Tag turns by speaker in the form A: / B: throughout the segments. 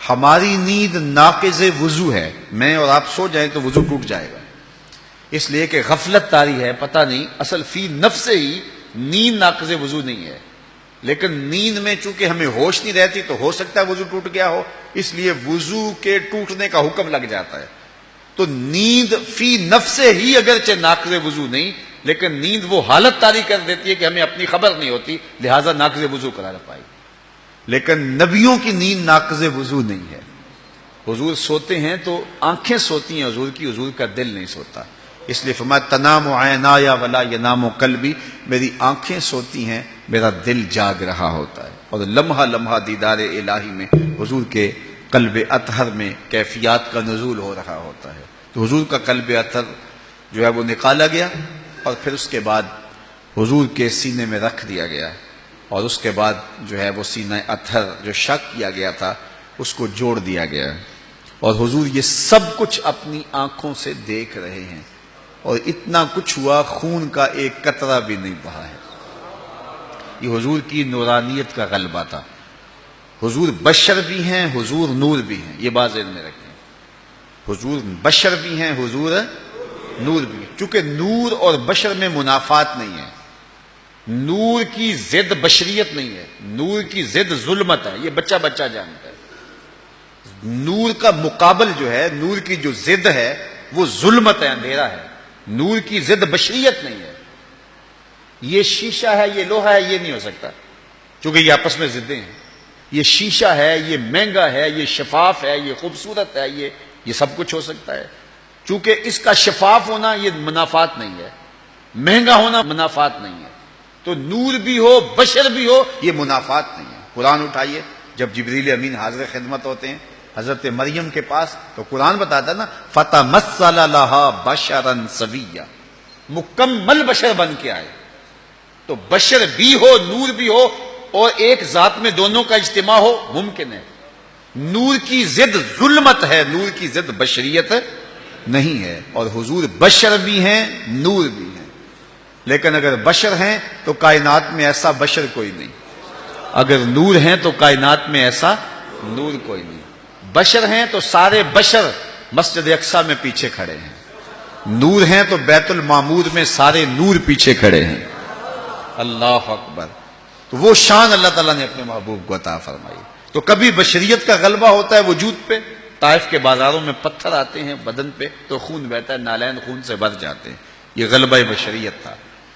A: ہماری نیند ناقض وضو ہے، میں اور آپ سو جائیں تو وضو ٹوٹ جائے گا، اس لیے کہ غفلت طاری ہے، پتہ نہیں، اصل فی نفس ہی نیند ناقض وضو نہیں ہے، لیکن نیند میں چونکہ ہمیں ہوش نہیں رہتی تو ہو سکتا ہے وضو ٹوٹ گیا ہو، اس لیے وضو کے ٹوٹنے کا حکم لگ جاتا ہے۔ تو نیند فی نفس ہی اگرچہ ناقض وضو نہیں، لیکن نیند وہ حالت طاری کر دیتی ہے کہ ہمیں اپنی خبر نہیں ہوتی، لہذا ناقض وضو قرار پائی۔ لیکن نبیوں کی نیند ناقض وضو نہیں ہے۔ حضور سوتے ہیں تو آنکھیں سوتی ہیں حضور کی، حضور کا دل نہیں سوتا، اس لیے فرمایا تنام عینایا ولا ینام قلبی، میری آنکھیں سوتی ہیں، میرا دل جاگ رہا ہوتا ہے۔ اور لمحہ لمحہ دیدار الہی میں حضور کے قلب اطہر میں کیفیات کا نزول ہو رہا ہوتا ہے۔ تو حضور کا قلب اطہر جو ہے وہ نکالا گیا اور پھر اس کے بعد حضور کے سینے میں رکھ دیا گیا، اور اس کے بعد جو ہے وہ سینہ اطہر جو شک کیا گیا تھا اس کو جوڑ دیا گیا، اور حضور یہ سب کچھ اپنی آنکھوں سے دیکھ رہے ہیں، اور اتنا کچھ ہوا خون کا ایک قطرہ بھی نہیں بہا ہے۔ یہ حضور کی نورانیت کا غلبہ تھا۔ حضور بشر بھی ہیں، حضور نور بھی ہیں، یہ بات ذہن میں رکھیں، حضور بشر بھی ہیں، حضور نور بھی ہیں، چونکہ نور اور بشر میں منافات نہیں ہے، نور کی ضد بشریت نہیں ہے، نور کی ضد ظلمت ہے، یہ بچہ بچہ جانتا ہے۔ نور کا مقابل جو ہے، نور کی جو ضد ہے وہ ظلمت ہے، اندھیرا ہے، نور کی ضد بشریت نہیں ہے۔ یہ شیشہ ہے، یہ لوہا ہے، یہ نہیں ہو سکتا، چونکہ یہ آپس میں ضدیں ہیں۔ یہ شیشہ ہے، یہ مہنگا ہے، یہ شفاف ہے، یہ خوبصورت ہے، یہ سب کچھ ہو سکتا ہے، چونکہ اس کا شفاف ہونا یہ منافات نہیں ہے، مہنگا ہونا منافات نہیں ہے۔ تو نور بھی ہو، بشر بھی ہو، یہ منافات نہیں ہے۔ قرآن اٹھائیے، جب جبریل امین حاضر خدمت ہوتے ہیں حضرت مریم کے پاس، تو قرآن بتاتا ہے نا فَتَمَثَّلَ لَهَا بَشَرًا سَوِيًّا، مکمل بشر بن کے آئے۔ تو بشر بھی ہو، نور بھی ہو، اور ایک ذات میں دونوں کا اجتماع ہو، ممکن ہے۔ نور کی ضد ظلمت ہے، نور کی ضد بشریت نہیں ہے، اور حضور بشر بھی ہیں، نور بھی ہیں۔ لیکن اگر بشر ہیں تو کائنات میں ایسا بشر کوئی نہیں، اگر نور ہیں تو کائنات میں ایسا نور کوئی نہیں۔ بشر ہیں تو سارے بشر مسجد اقصی میں پیچھے کھڑے ہیں، نور ہیں تو بیت المعمور میں سارے نور پیچھے کھڑے ہیں۔ اللہ اکبر۔ تو وہ شان اللہ تعالیٰ نے اپنے محبوب کو عطا فرمائی۔ تو کبھی بشریت کا غلبہ ہوتا ہے وجود پہ، طائف کے بازاروں میں پتھر آتے ہیں بدن پہ تو خون بہتا ہے، نالین خون سے بھر جاتے ہیں، یہ غلبہ بشریت تھا۔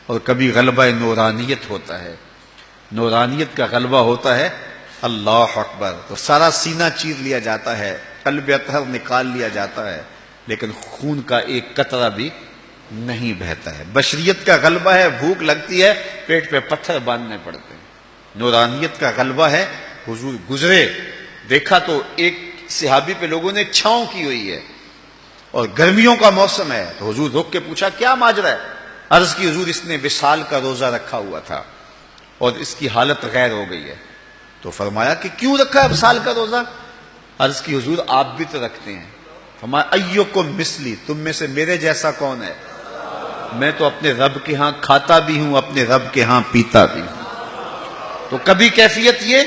A: اور کبھی غلبہ نورانیت ہوتا ہے، نورانیت کا غلبہ ہوتا ہے، اللہ اکبر، تو سارا سینہ چیر لیا جاتا ہے، قلب اطہر نکال لیا جاتا ہے، لیکن خون کا ایک قطرہ بھی نہیں بہتا ہے۔ بشریت کا غلبہ ہے، بھوک لگتی ہے، پیٹ پہ پتھر باندھنے پڑتے ہیں۔ نورانیت کا غلبہ ہے، حضور گزرے، دیکھا تو ایک صحابی پہ لوگوں نے چھاؤں کی ہوئی ہے اور گرمیوں کا موسم ہے، تو حضور رک کے پوچھا کیا ماجرا ہے؟ عرض کی حضور اس نے وصال کا روزہ رکھا ہوا تھا اور اس کی حالت غیر ہو گئی ہے۔ تو فرمایا کہ کیوں رکھا ہے وصال کا روزہ؟ عرض کی حضور آپ بھی تو رکھتے ہیں۔ فرمایا ایکم مثلی، تم میں سے میرے جیسا کون ہے؟ میں تو اپنے رب کے ہاں کھاتا بھی ہوں، اپنے رب کے ہاں پیتا بھی ہوں۔ تو کبھی کیفیت یہ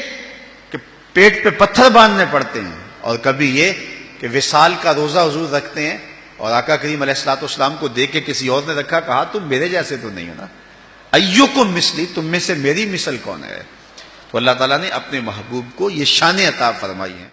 A: کہ پیٹ پہ پتھر باندھنے پڑتے ہیں، اور کبھی یہ کہ وصال کا روزہ حضور رکھتے ہیں، اور آقا کریم علیہ الصلوۃ والسلام کو دیکھ کے کسی اور نے رکھا، کہا تم میرے جیسے تو نہیں ہو نا، ایکم مثلی، تم میں سے میری مثل کون ہے؟ تو اللہ تعالیٰ نے اپنے محبوب کو یہ شان عطا فرمائی ہے۔